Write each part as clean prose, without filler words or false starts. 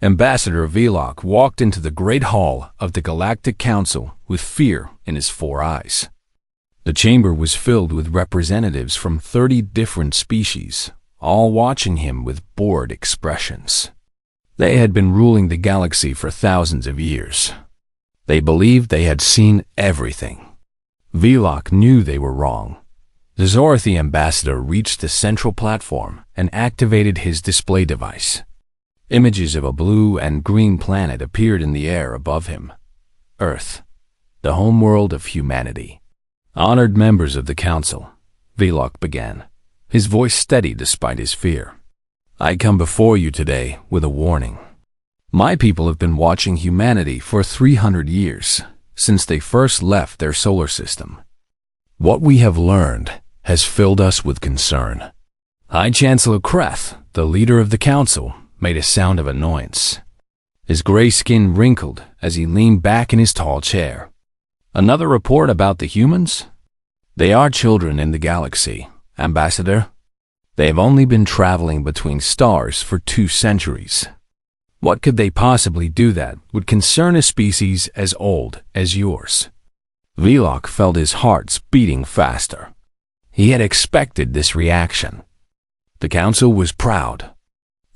Ambassador Vlok walked into the great hall of the Galactic Council with fear in his 4 eyes. The chamber was filled with representatives from 30 different species, all watching him with bored expressions. They had been ruling the galaxy for thousands of years. They believed they had seen everything. Vlok knew they were wrong. The Zorathi ambassador reached the central platform and activated his display device. Images of a blue and green planet appeared in the air above him. Earth, the homeworld of humanity. Honored members of the council, Vlok began, his voice steady despite his fear. I come before you today with a warning. My people have been watching humanity for 300 years, since they first left their solar system. What we have learned has filled us with concern. High Chancellor Kreth, the leader of the council, made a sound of annoyance. His gray skin wrinkled as he leaned back in his tall chair. Another report about the humans? They are children in the galaxy, Ambassador. They have only been traveling between stars for 2 centuries. What could they possibly do that would concern a species as old as yours? Vlok felt his heart beating faster. He had expected this reaction. The council was proud.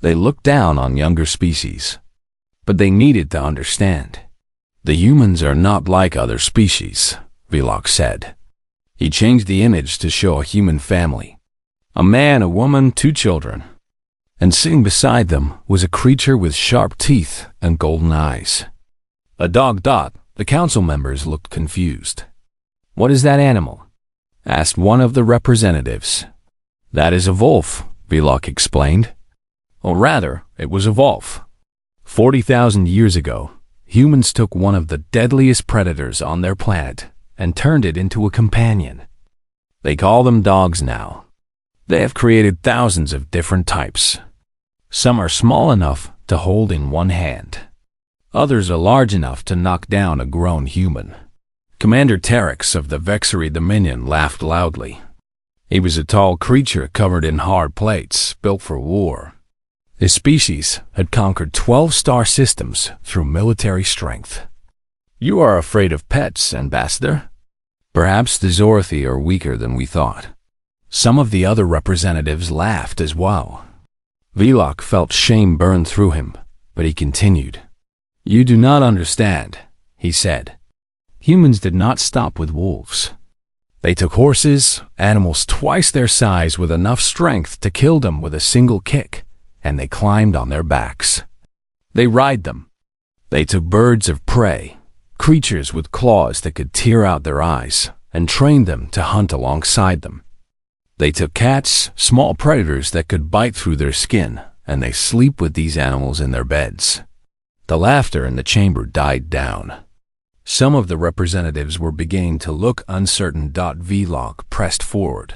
They looked down on younger species. But they needed to understand. The humans are not like other species, Vlok said. He changed the image to show a human family. A man, a woman, 2 children. And sitting beside them was a creature with sharp teeth and golden eyes. A dog. The council members looked confused. What is that animal? Asked one of the representatives. That is a wolf, Vlok explained. Or rather, it was a wolf. 40,000 years ago, humans took one of the deadliest predators on their planet and turned it into a companion. They call them dogs now. They have created thousands of different types. Some are small enough to hold in one hand. Others are large enough to knock down a grown human. Commander Terex of the Vexery Dominion laughed loudly. He was a tall creature covered in hard plates, built for war. His species had conquered 12 star systems through military strength. You are afraid of pets, Ambassador? Perhaps the Zorathi are weaker than we thought. Some of the other representatives laughed as well. Vlok felt shame burn through him, but he continued. You do not understand, he said. Humans did not stop with wolves. They took horses, animals twice their size with enough strength to kill them with a single kick, and they climbed on their backs. They ride them. They took birds of prey, creatures with claws that could tear out their eyes, and trained them to hunt alongside them. They took cats, small predators that could bite through their skin, and they sleep with these animals in their beds. The laughter in the chamber died down. Some of the representatives were beginning to look uncertain. Vlok pressed forward.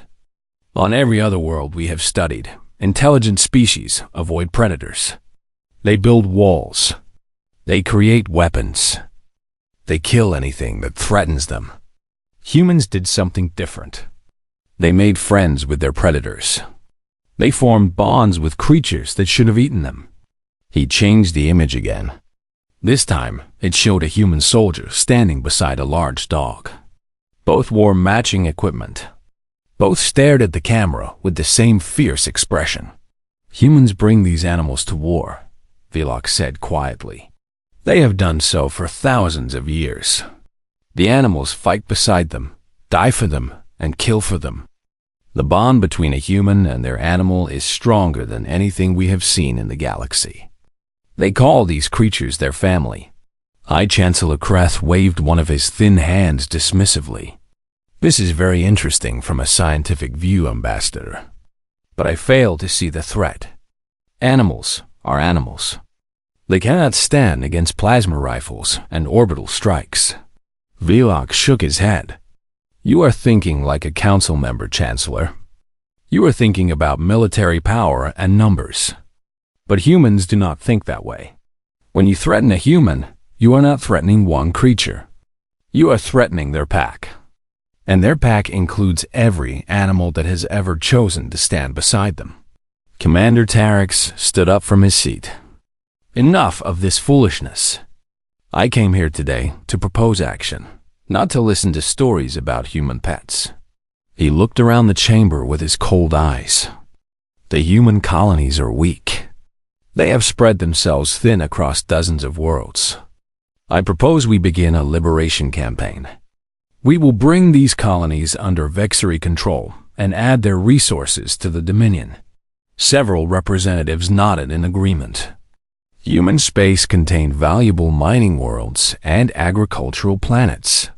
On every other world we have studied, intelligent species avoid predators. They build walls. They create weapons. They kill anything that threatens them. Humans did something different. They made friends with their predators. They formed bonds with creatures that should have eaten them. He changed the image again. This time, it showed a human soldier standing beside a large dog. Both wore matching equipment. Both stared at the camera with the same fierce expression. Humans bring these animals to war, Vlok said quietly. They have done so for thousands of years. The animals fight beside them, die for them, and kill for them. The bond between a human and their animal is stronger than anything we have seen in the galaxy. They call these creatures their family. High Chancellor Kreth waved one of his thin hands dismissively. This is very interesting from a scientific view, Ambassador. But I fail to see the threat. Animals are animals. They cannot stand against plasma rifles and orbital strikes. Vlok shook his head. You are thinking like a council member, Chancellor. You are thinking about military power and numbers. But humans do not think that way. When you threaten a human, you are not threatening one creature. You are threatening their pack. And their pack includes every animal that has ever chosen to stand beside them. Commander Terex stood up from his seat. Enough of this foolishness. I came here today to propose action, not to listen to stories about human pets. He looked around the chamber with his cold eyes. The human colonies are weak. They have spread themselves thin across dozens of worlds. I propose we begin a liberation campaign. We will bring these colonies under Vexery control and add their resources to the Dominion. Several representatives nodded in agreement. Human space contained valuable mining worlds and agricultural planets.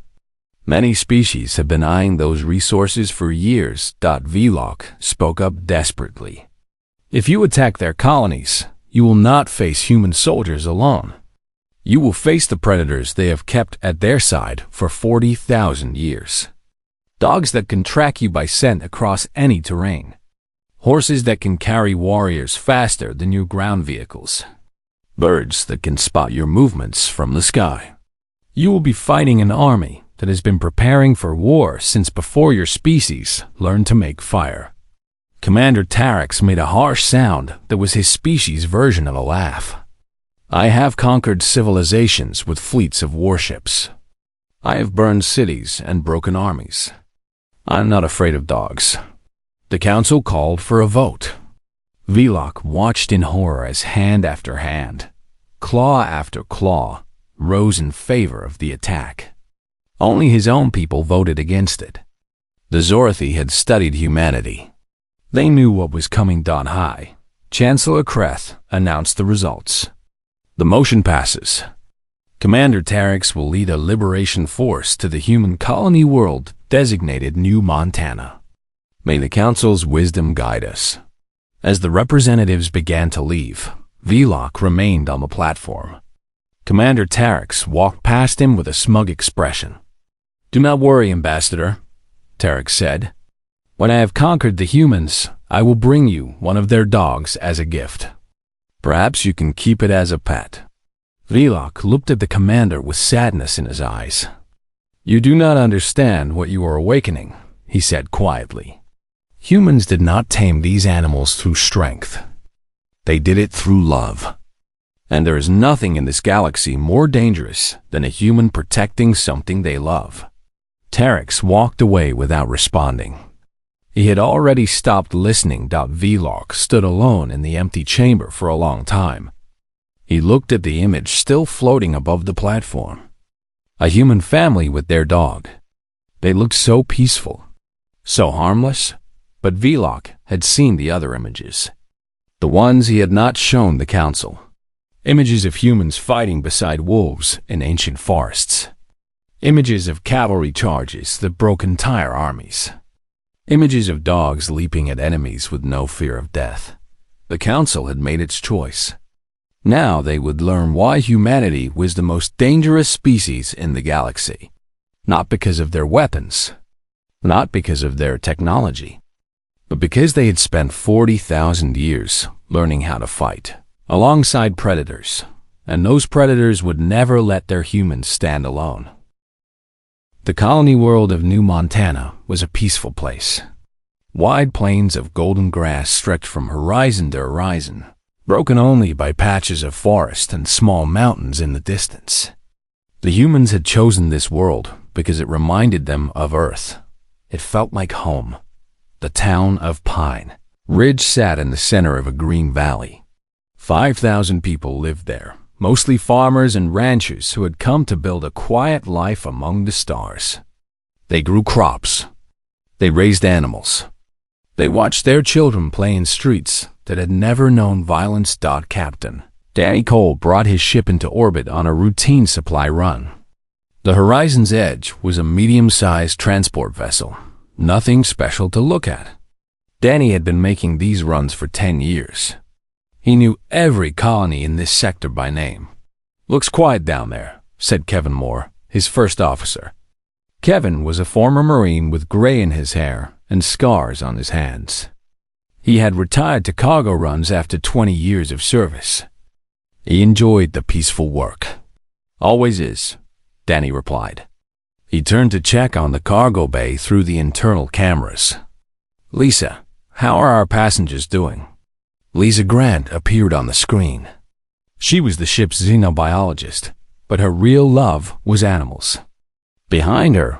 Many species have been eyeing those resources for years. Vlok spoke up desperately. If you attack their colonies, you will not face human soldiers alone. You will face the predators they have kept at their side for 40,000 years. Dogs that can track you by scent across any terrain. Horses that can carry warriors faster than your ground vehicles. Birds that can spot your movements from the sky. You will be fighting an army that has been preparing for war since before your species learned to make fire. Commander Tarex made a harsh sound that was his species' version of a laugh. I have conquered civilizations with fleets of warships. I have burned cities and broken armies. I'm not afraid of dogs. The council called for a vote. Vlok watched in horror as hand after hand, claw after claw, rose in favor of the attack. Only his own people voted against it. The Zorathi had studied humanity. They knew what was coming. High. Chancellor Kreth announced the results. The motion passes. Commander Tarex will lead a liberation force to the human colony world designated New Montana. May the council's wisdom guide us. As the representatives began to leave, Vlok remained on the platform. Commander Tarex walked past him with a smug expression. "Do not worry, Ambassador," Tarex said. "When I have conquered the humans, I will bring you one of their dogs as a gift. Perhaps you can keep it as a pet." Vlok looked at the commander with sadness in his eyes. "You do not understand what you are awakening," he said quietly. Humans did not tame these animals through strength. They did it through love. And there is nothing in this galaxy more dangerous than a human protecting something they love. Tarex walked away without responding. He had already stopped listening. Vlok stood alone in the empty chamber for a long time. He looked at the image still floating above the platform. A human family with their dog. They looked so peaceful, so harmless. But Vlok had seen the other images. The ones he had not shown the council. Images of humans fighting beside wolves in ancient forests. Images of cavalry charges that broke entire armies. Images of dogs leaping at enemies with no fear of death. The council had made its choice. Now they would learn why humanity was the most dangerous species in the galaxy. Not because of their weapons. Not because of their technology. But because they had spent 40,000 years learning how to fight alongside predators, and those predators would never let their humans stand alone. The colony world of New Montana was a peaceful place. Wide plains of golden grass stretched from horizon to horizon, broken only by patches of forest and small mountains in the distance. The humans had chosen this world because it reminded them of Earth. It felt like home. The town of Pine Ridge sat in the center of a green valley. 5,000 people lived there, mostly farmers and ranchers who had come to build a quiet life among the stars. They grew crops. They raised animals. They watched their children play in streets that had never known violence. Captain Danny Cole brought his ship into orbit on a routine supply run. The Horizon's Edge was a medium-sized transport vessel. Nothing special to look at. Danny had been making these runs for 10 years. He knew every colony in this sector by name. "Looks quiet down there," said Kevin Moore, his first officer. Kevin was a former Marine with gray in his hair and scars on his hands. He had retired to cargo runs after 20 years of service. He enjoyed the peaceful work. "Always is," Danny replied. He turned to check on the cargo bay through the internal cameras. "Lisa, how are our passengers doing?" Lisa Grant appeared on the screen. She was the ship's xenobiologist, but her real love was animals. Behind her,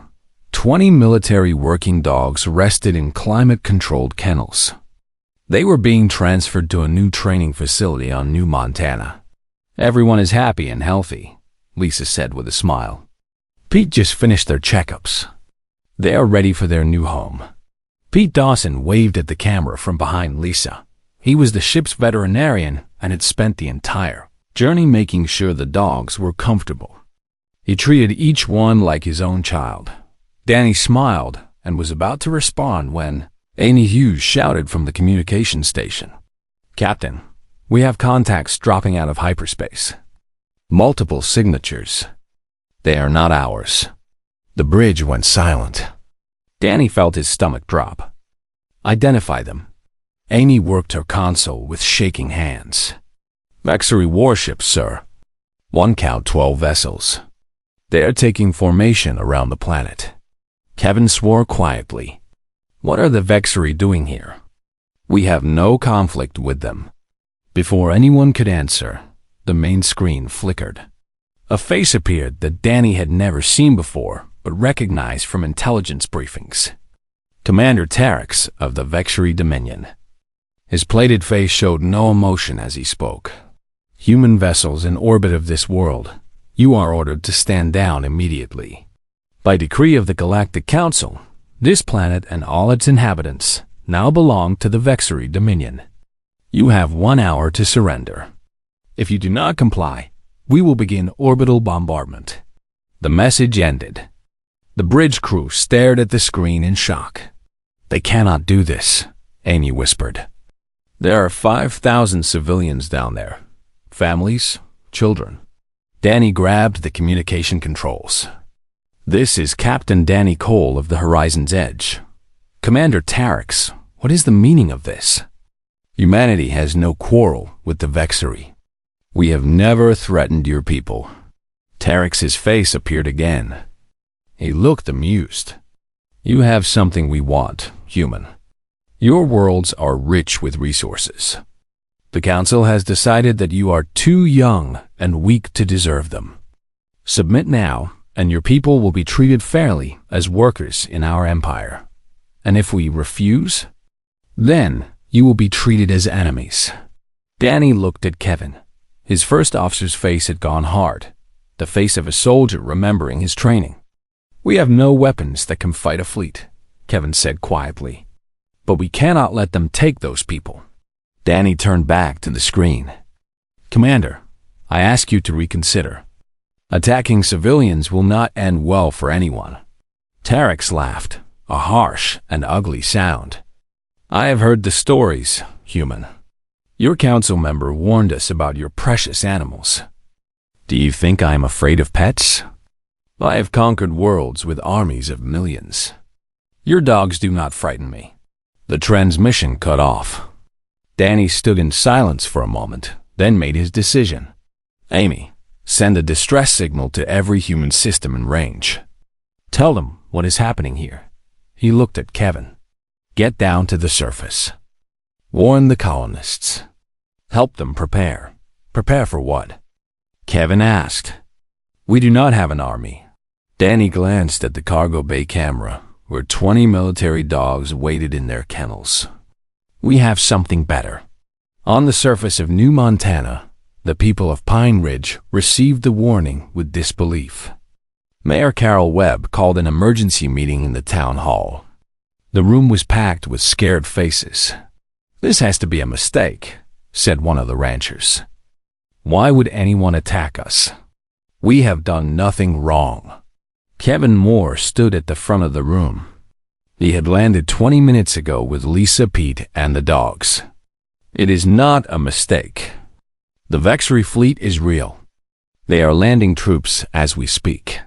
20 military working dogs rested in climate-controlled kennels. They were being transferred to a new training facility on New Montana. Everyone is happy and healthy, Lisa said with a smile. Pete just finished their checkups. They are ready for their new home. Pete Dawson waved at the camera from behind Lisa. He was the ship's veterinarian and had spent the entire journey making sure the dogs were comfortable. He treated each one like his own child. Danny smiled and was about to respond when Amy Hughes shouted from the communication station. Captain, we have contacts dropping out of hyperspace. Multiple signatures. They are not ours. The bridge went silent. Danny felt his stomach drop. Identify them. Amy worked her console with shaking hands. HFY warships, sir. One count 12 vessels. They are taking formation around the planet. Kevin swore quietly. What are the HFY doing here? We have no conflict with them. Before anyone could answer, the main screen flickered. A face appeared that Danny had never seen before, but recognized from intelligence briefings. Commander Terex of the HFY Dominion. His plated face showed no emotion as he spoke. Human vessels in orbit of this world, you are ordered to stand down immediately. By decree of the Galactic Council, this planet and all its inhabitants now belong to the HFY Dominion. You have 1 hour to surrender. If you do not comply, we will begin orbital bombardment. The message ended. The bridge crew stared at the screen in shock. They cannot do this, Amy whispered. There are 5,000 civilians down there. Families, children. Danny grabbed the communication controls. This is Captain Danny Cole of the Horizon's Edge. Commander Terex, what is the meaning of this? Humanity has no quarrel with the HFY. We have never threatened your people. Terex's face appeared again. He looked amused. You have something we want, human. Your worlds are rich with resources. The Council has decided that you are too young and weak to deserve them. Submit now, and your people will be treated fairly as workers in our empire. And if we refuse, then you will be treated as enemies. Danny looked at Kevin. His first officer's face had gone hard, the face of a soldier remembering his training. We have no weapons that can fight a fleet, Kevin said quietly. But we cannot let them take those people. Danny turned back to the screen. Commander, I ask you to reconsider. Attacking civilians will not end well for anyone. Terex laughed, a harsh and ugly sound. I have heard the stories, human. Your council member warned us about your precious animals. Do you think I am afraid of pets? I have conquered worlds with armies of millions. Your dogs do not frighten me. The transmission cut off. Danny stood in silence for a moment, then made his decision. Amy, send a distress signal to every human system in range. Tell them what is happening here. He looked at Kevin. Get down to the surface. Warn the colonists. Help them prepare. Prepare for what? Kevin asked. We do not have an army. Danny glanced at the cargo bay camera, where 20 military dogs waited in their kennels. We have something better. On the surface of New Montana, the people of Pine Ridge received the warning with disbelief. Mayor Carol Webb called an emergency meeting in the town hall. The room was packed with scared faces. This has to be a mistake, said one of the ranchers. Why would anyone attack us? We have done nothing wrong. Kevin Moore stood at the front of the room. He had landed 20 minutes ago with Lisa, Pete, and the dogs. It is not a mistake. The HFY fleet is real. They are landing troops as we speak.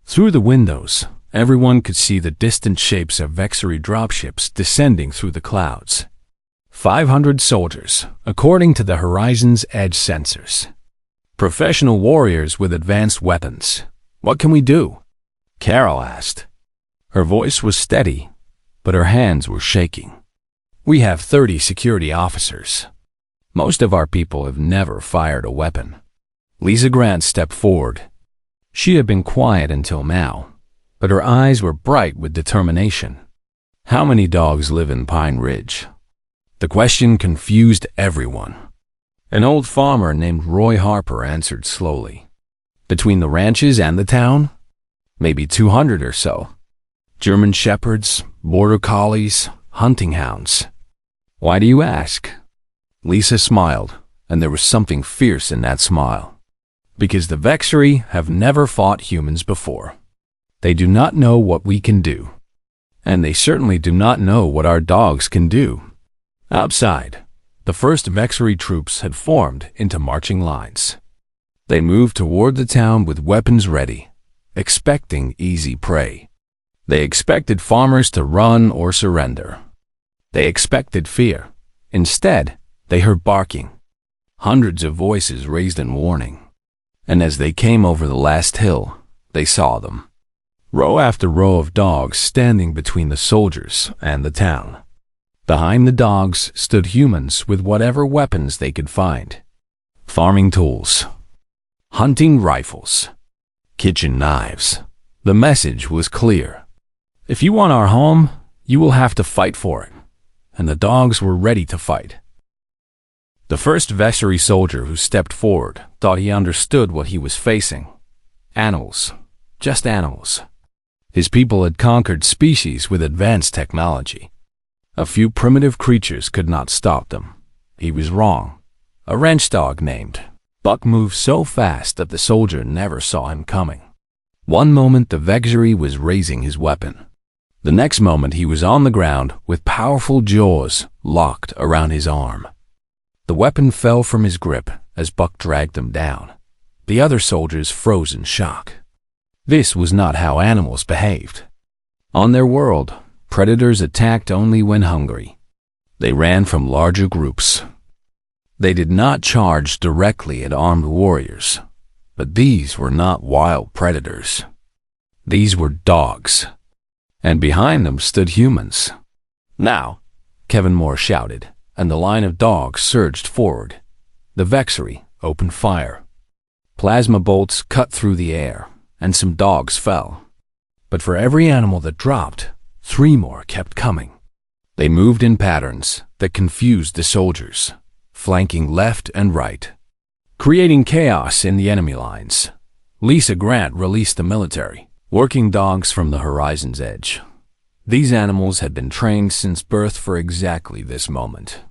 Through the windows, everyone could see the distant shapes of HFY dropships descending through the clouds. 500 soldiers, according to the Horizon's Edge sensors. Professional warriors with advanced weapons. What can we do? Carol asked. Her voice was steady, but her hands were shaking. We have 30 security officers. Most of our people have never fired a weapon. Lisa Grant stepped forward. She had been quiet until now, but her eyes were bright with determination. How many dogs live in Pine Ridge? The question confused everyone. An old farmer named Roy Harper answered slowly. Between the ranches and the town? Maybe 200 or so. German shepherds, border collies, hunting hounds. Why do you ask? Lisa smiled, and there was something fierce in that smile. Because the Vexery have never fought humans before. They do not know what we can do. And they certainly do not know what our dogs can do. Outside, the first Vexery troops had formed into marching lines. They moved toward the town with weapons ready, expecting easy prey. They expected farmers to run or surrender. They expected fear. Instead, they heard barking. Hundreds of voices raised in warning. And as they came over the last hill, they saw them. Row after row of dogs standing between the soldiers and the town. Behind the dogs stood humans with whatever weapons they could find. Farming tools, hunting rifles, kitchen knives. The message was clear. If you want our home, you will have to fight for it. And the dogs were ready to fight. The first Vexery soldier who stepped forward thought he understood what he was facing. Animals. Just animals. His people had conquered species with advanced technology. A few primitive creatures could not stop them. He was wrong. A ranch dog named Buck moved so fast that the soldier never saw him coming. One moment the Vexery was raising his weapon. The next moment he was on the ground with powerful jaws locked around his arm. The weapon fell from his grip as Buck dragged them down. The other soldiers froze in shock. This was not how animals behaved. On their world, predators attacked only when hungry. They ran from larger groups. They did not charge directly at armed warriors, but these were not wild predators. These were dogs. And behind them stood humans. Now, Kevin Moore shouted, and the line of dogs surged forward. The Vexery opened fire. Plasma bolts cut through the air, and some dogs fell. But for every animal that dropped, 3 more kept coming. They moved in patterns that confused the soldiers, flanking left and right, creating chaos in the enemy lines. Lisa Grant released the military, working dogs from the horizon's edge. These animals had been trained since birth for exactly this moment.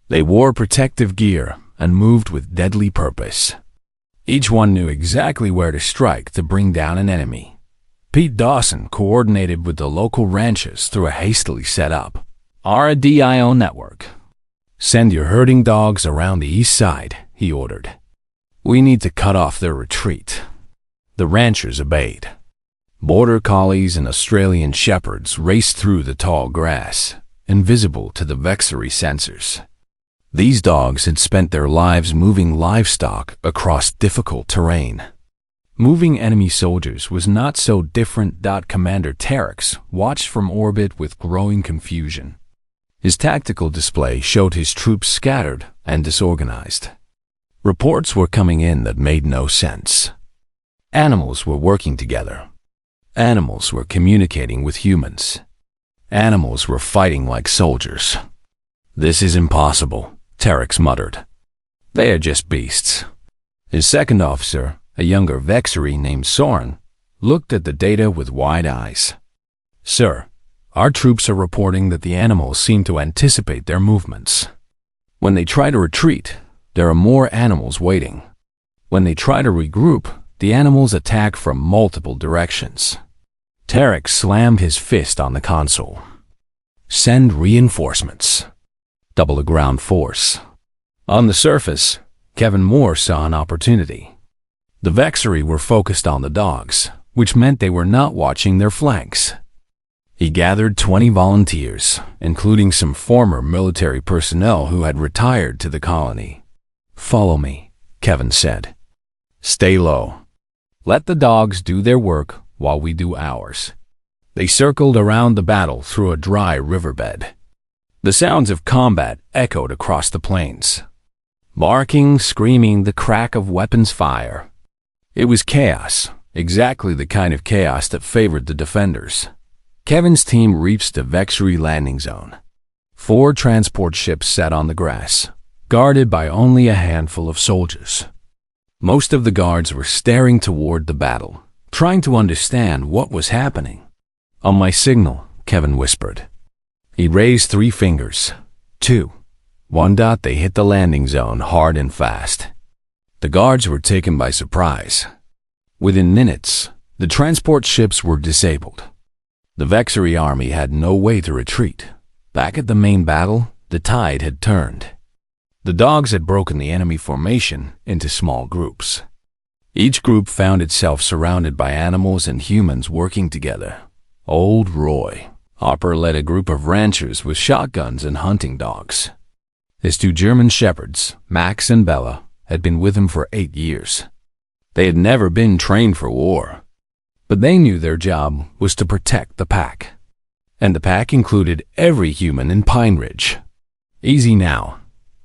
They wore protective gear and moved with deadly purpose. Each one knew exactly where to strike to bring down an enemy. Pete Dawson coordinated with the local ranches through a hastily set up RADIO network. "Send your herding dogs around the east side," he ordered. "We need to cut off their retreat." The ranchers obeyed. Border collies and Australian shepherds raced through the tall grass, invisible to the Vexery sensors. These dogs had spent their lives moving livestock across difficult terrain. Moving enemy soldiers was not so different. Commander Terex watched from orbit with growing confusion. His tactical display showed his troops scattered and disorganized. Reports were coming in that made no sense. Animals were working together. Animals were communicating with humans. Animals were fighting like soldiers. "This is impossible," Terex muttered. "They are just beasts." His second officer, a younger Vexery named Soren, looked at the data with wide eyes. "Sir, our troops are reporting that the animals seem to anticipate their movements. When they try to retreat, there are more animals waiting. When they try to regroup, the animals attack from multiple directions." Terex slammed his fist on the console. "Send reinforcements. Double the ground force." On the surface, Kevin Moore saw an opportunity. The Vexery were focused on the dogs, which meant they were not watching their flanks. He gathered 20 volunteers, including some former military personnel who had retired to the colony. "Follow me," Kevin said. "Stay low. Let the dogs do their work while we do ours." They circled around the battle through a dry riverbed. The sounds of combat echoed across the plains. barking, screaming, the crack of weapons fire. It was chaos, exactly the kind of chaos that favored the defenders. Kevin's team reached the Vexury landing zone. 4 transport ships sat on the grass, guarded by only a handful of soldiers. Most of the guards were staring toward the battle, trying to understand what was happening. "On my signal," Kevin whispered. He raised 3 fingers. 2. 1. They hit the landing zone hard and fast. The guards were taken by surprise. Within minutes, the transport ships were disabled. The Vexury army had no way to retreat. Back at the main battle, the tide had turned. The dogs had broken the enemy formation into small groups. Each group found itself surrounded by animals and humans working together. Old Roy Harper led a group of ranchers with shotguns and hunting dogs. His 2 German shepherds, Max and Bella, had been with him for 8 years. They had never been trained for war, but they knew their job was to protect the pack. And the pack included every human in Pine Ridge. "Easy now,"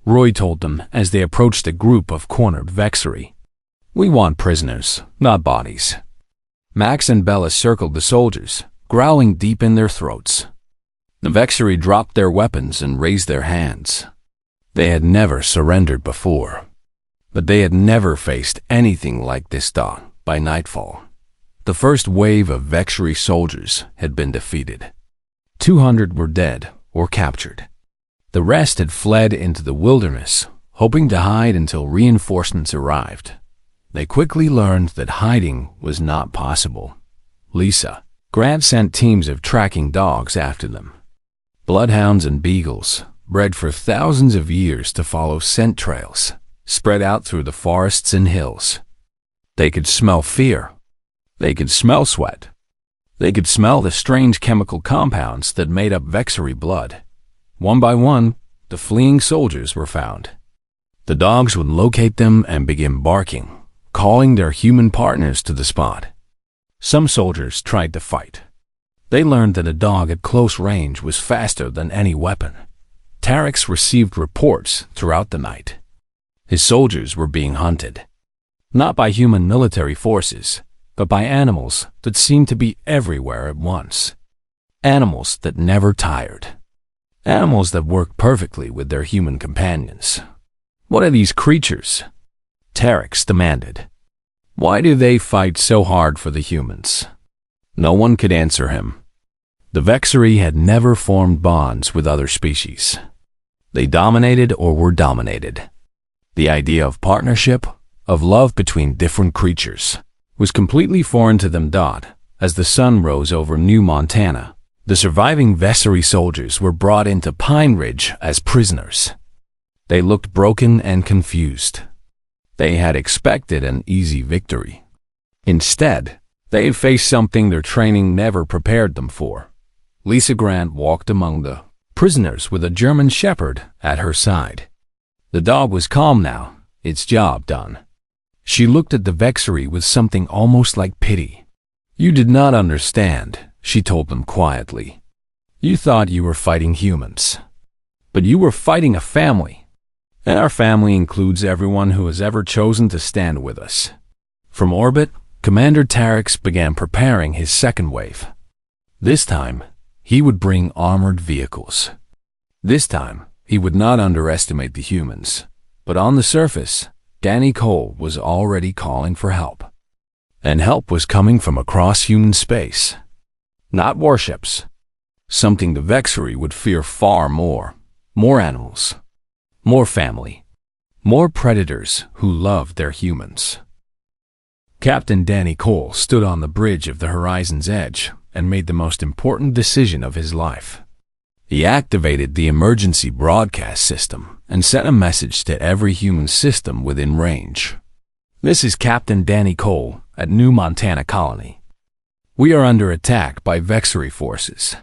Roy told them as they approached a group of cornered Vexury. "We want prisoners, not bodies." Max and Bella circled the soldiers, growling deep in their throats. The Vexury dropped their weapons and raised their hands. They had never surrendered before, but they had never faced anything like this dawn. By nightfall, the first wave of Vexury soldiers had been defeated. 200 were dead or captured. The rest had fled into the wilderness, hoping to hide until reinforcements arrived. They quickly learned that hiding was not possible. Lisa Grant sent teams of tracking dogs after them. Bloodhounds and beagles, bred for thousands of years to follow scent trails, spread out through the forests and hills. They could smell fear. They could smell sweat. They could smell the strange chemical compounds that made up Vexury blood. One by one, the fleeing soldiers were found. The dogs would locate them and begin barking, calling their human partners to the spot. Some soldiers tried to fight. They learned that a dog at close range was faster than any weapon. Tarex received reports throughout the night. His soldiers were being hunted, not by human military forces, but by animals that seemed to be everywhere at once. Animals that never tired. Animals that worked perfectly with their human companions. "What are these creatures?" Tarex demanded. "Why do they fight so hard for the humans?" No one could answer him. The Vexury had never formed bonds with other species. They dominated or were dominated. The idea of partnership, of love between different creatures, was completely foreign to them. As the sun rose over New Montana, the surviving Vexury soldiers were brought into Pine Ridge as prisoners. They looked broken and confused. They had expected an easy victory. Instead, they had faced something their training never prepared them for. Lisa Grant walked among the prisoners with a German shepherd at her side. The dog was calm now, its job done. She looked at the Vexury with something almost like pity. "You did not understand," she told them quietly. "You thought you were fighting humans. But you were fighting a family. And our family includes everyone who has ever chosen to stand with us." From orbit, Commander Tarex began preparing his second wave. This time, he would bring armored vehicles. This time, he would not underestimate the humans. But on the surface, Danny Cole was already calling for help. And help was coming from across human space. Not warships. Something the Vexury would fear far more. More animals. More family. More predators who loved their humans. Captain Danny Cole stood on the bridge of the horizon's edge and made the most important decision of his life. He activated the emergency broadcast system and sent a message to every human system within range. "This is Captain Danny Cole at New Montana Colony. We are under attack by Vexury forces.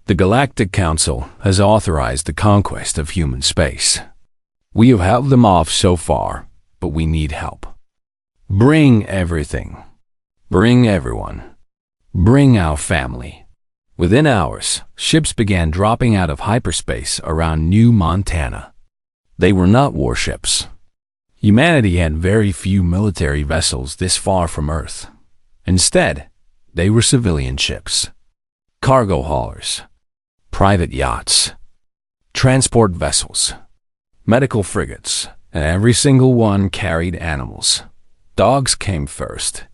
The Galactic Council has authorized the conquest of human space. We have held them off so far, but we need help. Bring everything. Bring everyone. Bring our family." Within hours, ships began dropping out of hyperspace around New Montana. They were not warships. Humanity had very few military vessels this far from Earth. Instead, they were civilian ships, cargo haulers, private yachts, transport vessels, medical frigates, and every single one carried animals. Dogs came first.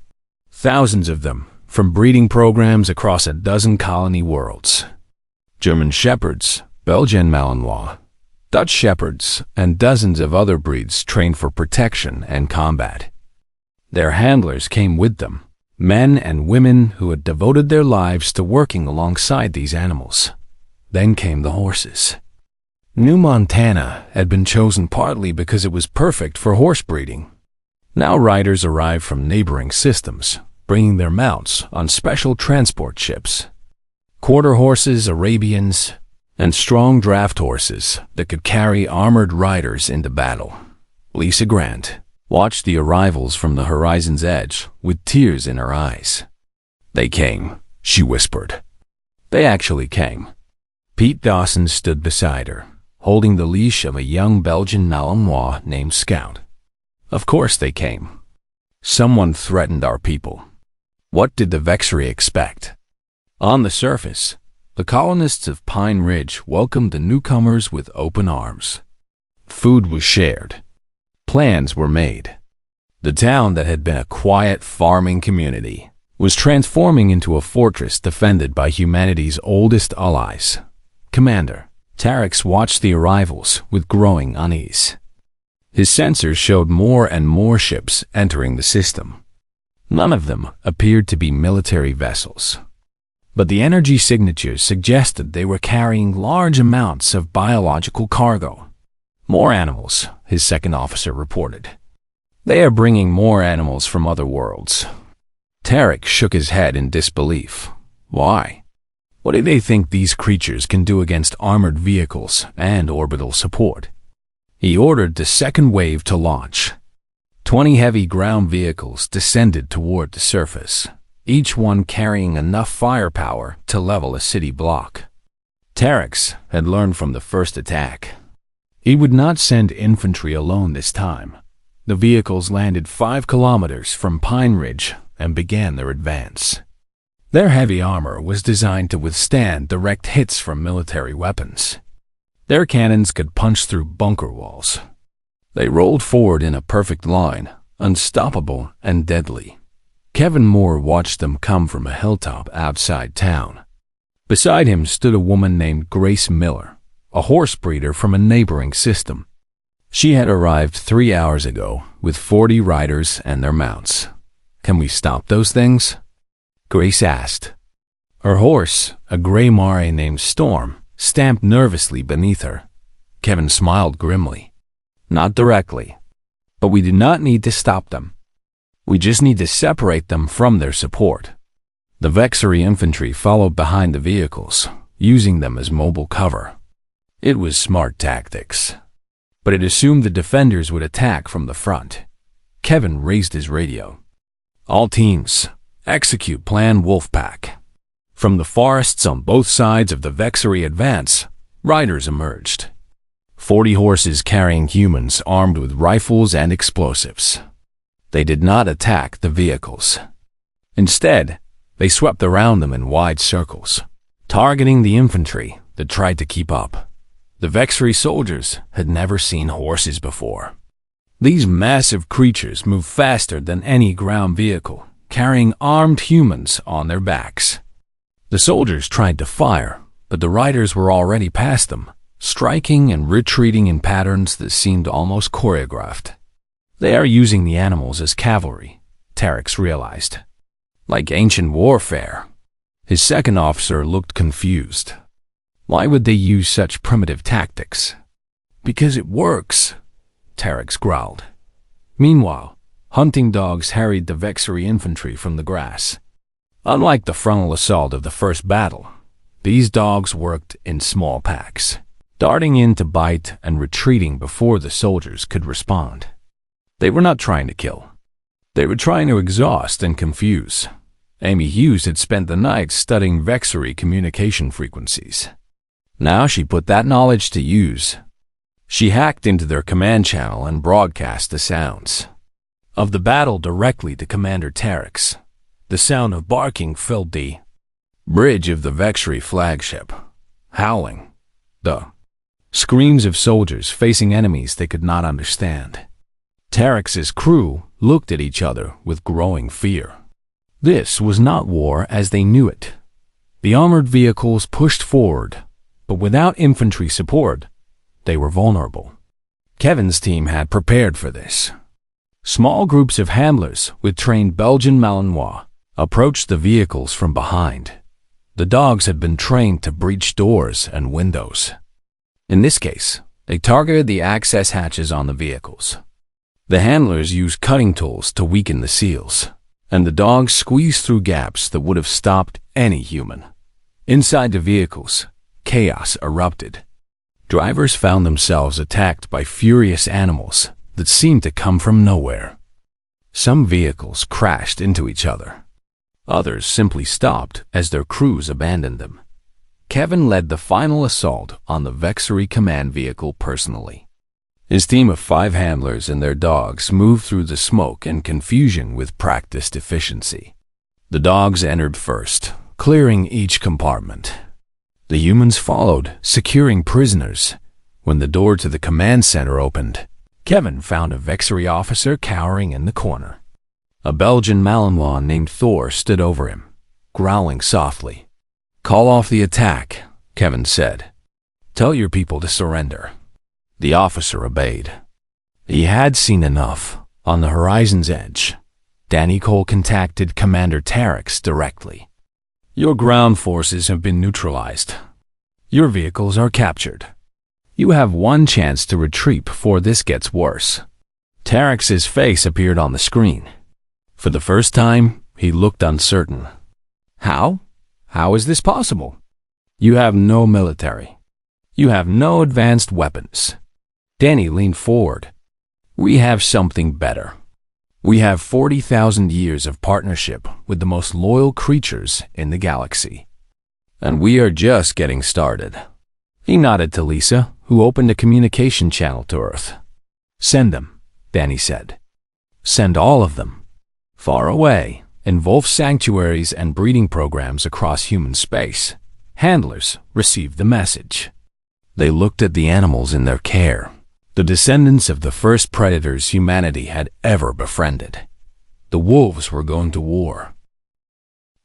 Thousands of them, from breeding programs across a dozen colony worlds. German Shepherds, Belgian Malinois, Dutch Shepherds, and dozens of other breeds trained for protection and combat. Their handlers came with them, men and women who had devoted their lives to working alongside these animals. Then came the horses. New Montana had been chosen partly because it was perfect for horse breeding. Now riders arrived from neighboring systems, bringing their mounts on special transport ships. Quarter horses, Arabians, and strong draft horses that could carry armored riders into battle. Lisa Grant watched the arrivals from the horizon's edge with tears in her eyes. "They came," she whispered. They actually came. Pete Dawson stood beside her, holding the leash of a young Belgian Malinois named Scout. Of course they came. Someone threatened our people. What did the Vexry expect? On the surface, the colonists of Pine Ridge welcomed the newcomers with open arms. Food was shared. Plans were made. The town that had been a quiet farming community was transforming into a fortress defended by humanity's oldest allies. Commander Tarex watched the arrivals with growing unease. His sensors showed more and more ships entering the system. None of them appeared to be military vessels, but the energy signatures suggested they were carrying large amounts of biological cargo. "More animals," his second officer reported. "They are bringing more animals from other worlds." Tarek shook his head in disbelief. Why? What do they think these creatures can do against armored vehicles and orbital support? He ordered the second wave to launch. 20 heavy ground vehicles descended toward the surface, each one carrying enough firepower to level a city block. Terex had learned from the first attack. He would not send infantry alone this time. The vehicles landed 5 kilometers from Pine Ridge and began their advance. Their heavy armor was designed to withstand direct hits from military weapons. Their cannons could punch through bunker walls. They rolled forward in a perfect line, unstoppable and deadly. Kevin Moore watched them come from a hilltop outside town. Beside him stood a woman named Grace Miller, a horse breeder from a neighboring system. She had arrived 3 hours ago with 40 riders and their mounts. "Can we stop those things?" Grace asked. Her horse, a gray mare named Storm, stamped nervously beneath her. Kevin smiled grimly. "Not directly. But we do not need to stop them. We just need to separate them from their support." The Vexery infantry followed behind the vehicles, using them as mobile cover. It was smart tactics, but it assumed the defenders would attack from the front. Kevin raised his radio. "All teams, execute Plan Wolfpack." From the forests on both sides of the Vexery advance, riders emerged. 40 horses carrying humans armed with rifles and explosives. They did not attack the vehicles. Instead, they swept around them in wide circles, targeting the infantry that tried to keep up. The Vexery soldiers had never seen horses before. These massive creatures moved faster than any ground vehicle, carrying armed humans on their backs. The soldiers tried to fire, but the riders were already past them, striking and retreating in patterns that seemed almost choreographed. "They are using the animals as cavalry," Terex realized. "Like ancient warfare." His second officer looked confused. Why would they use such primitive tactics? "Because it works," Terex growled. Meanwhile, hunting dogs harried the Vexery infantry from the grass. Unlike the frontal assault of the first battle, these dogs worked in small packs, darting in to bite and retreating before the soldiers could respond. They were not trying to kill. They were trying to exhaust and confuse. Amy Hughes had spent the night studying Vexery communication frequencies. Now she put that knowledge to use. She hacked into their command channel and broadcast the sounds of the battle directly to Commander Terex. The sound of barking filled the bridge of the Vexry flagship. Howling. The screams of soldiers facing enemies they could not understand. Terex's crew looked at each other with growing fear. This was not war as they knew it. The armored vehicles pushed forward, but without infantry support, they were vulnerable. Kevin's team had prepared for this. Small groups of handlers with trained Belgian Malinois approached the vehicles from behind. The dogs had been trained to breach doors and windows. In this case, they targeted the access hatches on the vehicles. The handlers used cutting tools to weaken the seals, and the dogs squeezed through gaps that would have stopped any human. Inside the vehicles, chaos erupted. Drivers found themselves attacked by furious animals that seemed to come from nowhere. Some vehicles crashed into each other. Others simply stopped as their crews abandoned them. Kevin led the final assault on the Vexry command vehicle personally. His team of 5 handlers and their dogs moved through the smoke and confusion with practiced efficiency. The dogs entered first, clearing each compartment. The humans followed, securing prisoners. When the door to the command center opened, Kevin found a Vexry officer cowering in the corner. A Belgian Malinois named Thor stood over him, growling softly. "Call off the attack," Kevin said. "Tell your people to surrender." The officer obeyed. He had seen enough. On the horizon's edge, Danny Cole contacted Commander Terex directly. "Your ground forces have been neutralized. Your vehicles are captured. You have one chance to retreat before this gets worse." Terex's face appeared on the screen. For the first time, he looked uncertain. "How? How is this possible? You have no military. You have no advanced weapons." Danny leaned forward. "We have something better. We have 40,000 years of partnership with the most loyal creatures in the galaxy. And we are just getting started." He nodded to Lisa, who opened a communication channel to Earth. "Send them," Danny said. "Send all of them. Far away, in Wolf sanctuaries and breeding programs across human space." Handlers received the message. They looked at the animals in their care, the descendants of the first predators humanity had ever befriended. The wolves were going to war.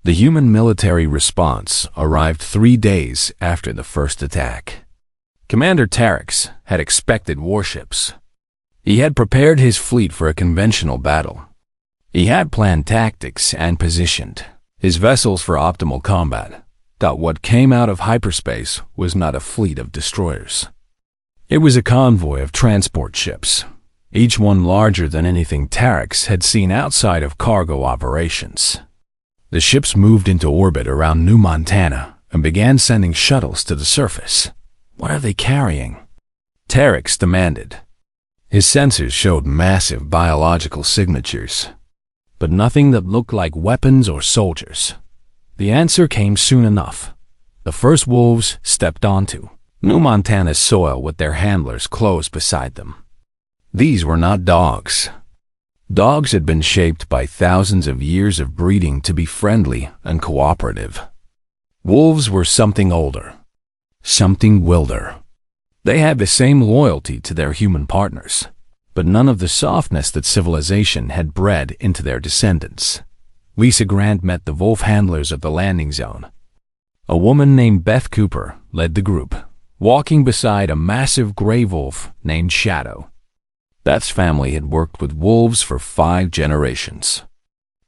The human military response arrived 3 days after the first attack. Commander Terex had expected warships. He had prepared his fleet for a conventional battle. He had planned tactics and positioned his vessels for optimal combat. That what came out of hyperspace was not a fleet of destroyers. It was a convoy of transport ships, each one larger than anything Terex had seen outside of cargo operations. The ships moved into orbit around New Montana and began sending shuttles to the surface. "What are they carrying?" Terex demanded. His sensors showed massive biological signatures, but nothing that looked like weapons or soldiers. The answer came soon enough. The first wolves stepped onto New Montana's soil with their handlers close beside them. These were not dogs. Dogs had been shaped by thousands of years of breeding to be friendly and cooperative. Wolves were something older, something wilder. They had the same loyalty to their human partners, but none of the softness that civilization had bred into their descendants. Lisa Grant met the wolf handlers of the landing zone. A woman named Beth Cooper led the group, walking beside a massive gray wolf named Shadow. Beth's family had worked with wolves for 5 generations.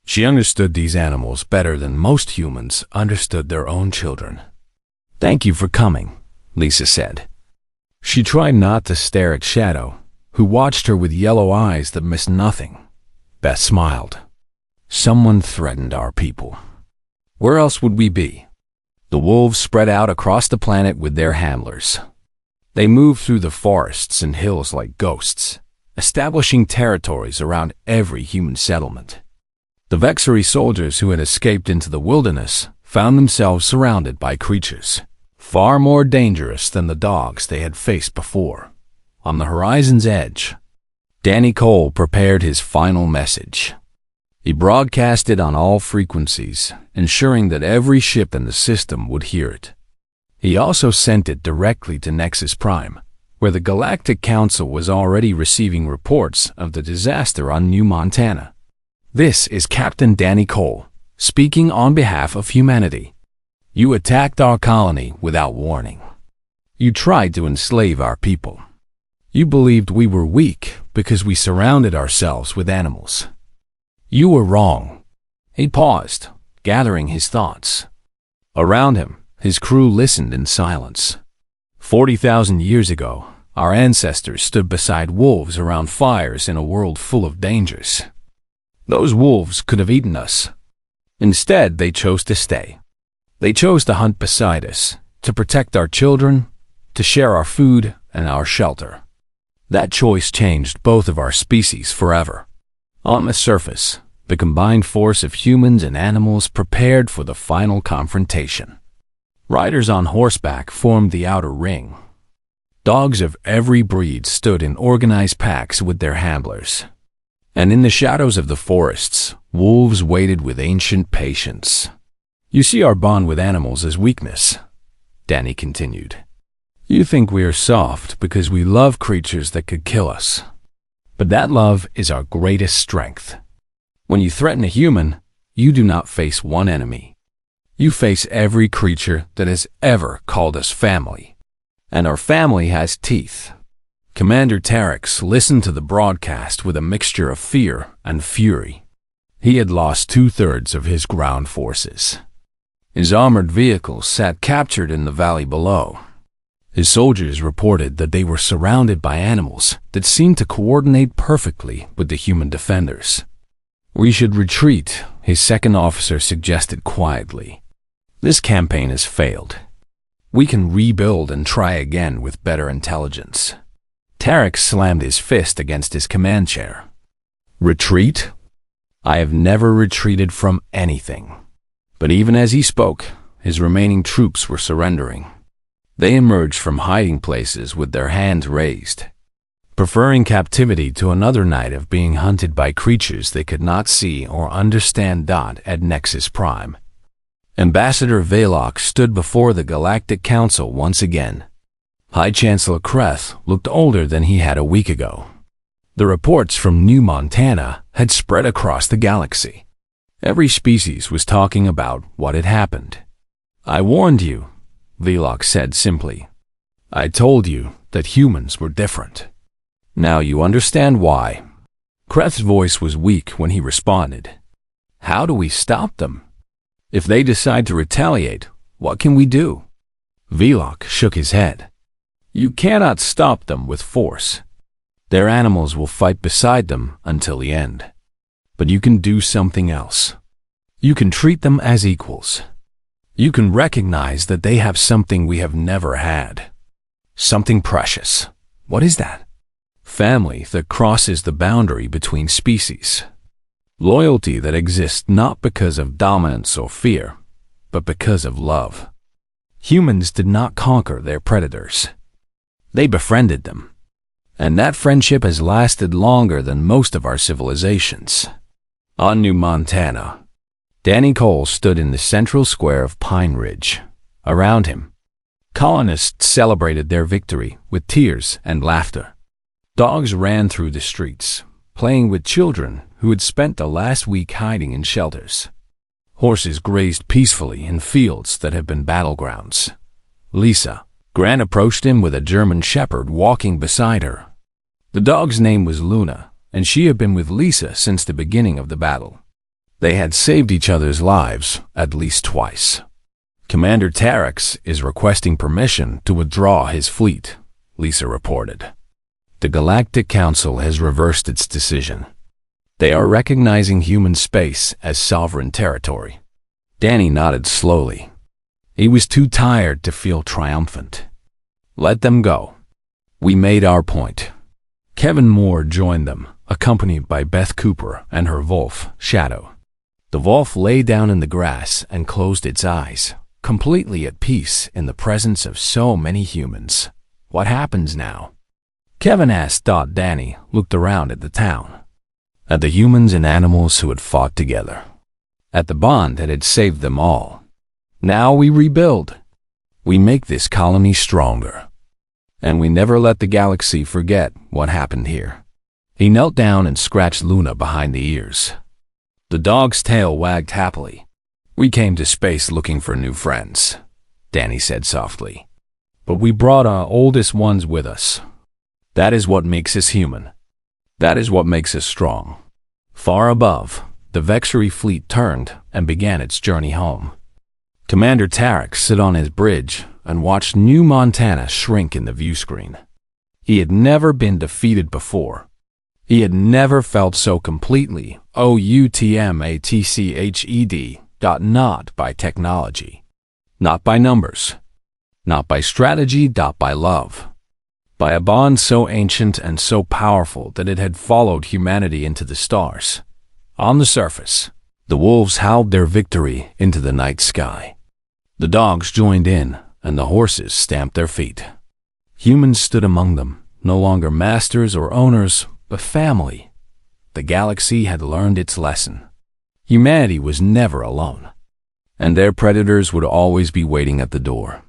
She understood these animals better than most humans understood their own children. "Thank you for coming," Lisa said. She tried not to stare at Shadow, who watched her with yellow eyes that missed nothing. Beth smiled. "Someone threatened our people. Where else would we be?" The wolves spread out across the planet with their handlers. They moved through the forests and hills like ghosts, establishing territories around every human settlement. The Vexry soldiers who had escaped into the wilderness found themselves surrounded by creatures far more dangerous than the dogs they had faced before. on the horizon's edge, Danny Cole prepared his final message. He broadcast it on all frequencies, ensuring that every ship in the system would hear it. He also sent it directly to Nexus Prime, where the Galactic Council was already receiving reports of the disaster on New Montana. This is Captain Danny Cole, speaking on behalf of humanity. You attacked our colony without warning. You tried to enslave our people. You believed we were weak because we surrounded ourselves with animals. You were wrong. He paused, gathering his thoughts. Around him, his crew listened in silence. 40,000 years ago, our ancestors stood beside wolves around fires in a world full of dangers. Those wolves could have eaten us. Instead, they chose to stay. They chose to hunt beside us, to protect our children, to share our food and our shelter. That choice changed both of our species forever. On the surface, the combined force of humans and animals prepared for the final confrontation. Riders on horseback formed the outer ring. Dogs of every breed stood in organized packs with their handlers. And in the shadows of the forests, wolves waited with ancient patience. You see our bond with animals as weakness, Danny continued. You think we are soft because we love creatures that could kill us. But that love is our greatest strength. When you threaten a human, you do not face one enemy. You face every creature that has ever called us family. And our family has teeth. Commander Terex listened to the broadcast with a mixture of fear and fury. He had lost 2/3 of his ground forces. His armored vehicles sat captured in the valley below. His soldiers reported that they were surrounded by animals that seemed to coordinate perfectly with the human defenders. We should retreat, his second officer suggested quietly. This campaign has failed. We can rebuild and try again with better intelligence. Terex slammed his fist against his command chair. Retreat? I have never retreated from anything. But even as he spoke, his remaining troops were surrendering. They emerged from hiding places with their hands raised, preferring captivity to another night of being hunted by creatures they could not see or understand. At Nexus Prime, Ambassador Velox stood before the Galactic Council once again. High Chancellor Kreth looked older than he had a week ago. The reports from New Montana had spread across the galaxy. Every species was talking about what had happened. I warned you, Velox said simply. I told you that humans were different. Now you understand why. Kreth's voice was weak when he responded. How do we stop them? If they decide to retaliate, what can we do? Velox shook his head. You cannot stop them with force. Their animals will fight beside them until the end. But you can do something else. You can treat them as equals. You can recognize that they have something we have never had. Something precious. What is that? Family that crosses the boundary between species. Loyalty that exists not because of dominance or fear, but because of love. Humans did not conquer their predators. They befriended them. And that friendship has lasted longer than most of our civilizations. On New Montana, Danny Cole stood in the central square of Pine Ridge. Around him, colonists celebrated their victory with tears and laughter. Dogs ran through the streets, playing with children who had spent the last week hiding in shelters. Horses grazed peacefully in fields that had been battlegrounds. Lisa, Grant approached him with a German shepherd walking beside her. The dog's name was Luna, and she had been with Lisa since the beginning of the battle. They had saved each other's lives at least twice. Commander Terex is requesting permission to withdraw his fleet, Lisa reported. The Galactic Council has reversed its decision. They are recognizing human space as sovereign territory. Danny nodded slowly. He was too tired to feel triumphant. Let them go. We made our point. Kevin Moore joined them, accompanied by Beth Cooper and her wolf, Shadow. The wolf lay down in the grass and closed its eyes, completely at peace in the presence of so many humans. What happens now? Kevin asked. Danny looked around at the town, at the humans and animals who had fought together, at the bond that had saved them all. Now we rebuild. We make this colony stronger. And we never let the galaxy forget what happened here. He knelt down and scratched Luna behind the ears. The dog's tail wagged happily. We came to space looking for new friends, Danny said softly. But we brought our oldest ones with us. That is what makes us human. That is what makes us strong. Far above, the Vexury fleet turned and began its journey home. Commander Tarek sat on his bridge and watched New Montana shrink in the view screen. He had never been defeated before. He had never felt so completely outmatched. Not by technology, not by numbers, not by strategy, by love, by a bond so ancient and so powerful that it had followed humanity into the stars. On the surface, the wolves howled their victory into the night sky. The dogs joined in, and the horses stamped their feet. Humans stood among them, no longer masters or owners, but family. The galaxy had learned its lesson. Humanity was never alone, and their predators would always be waiting at the door.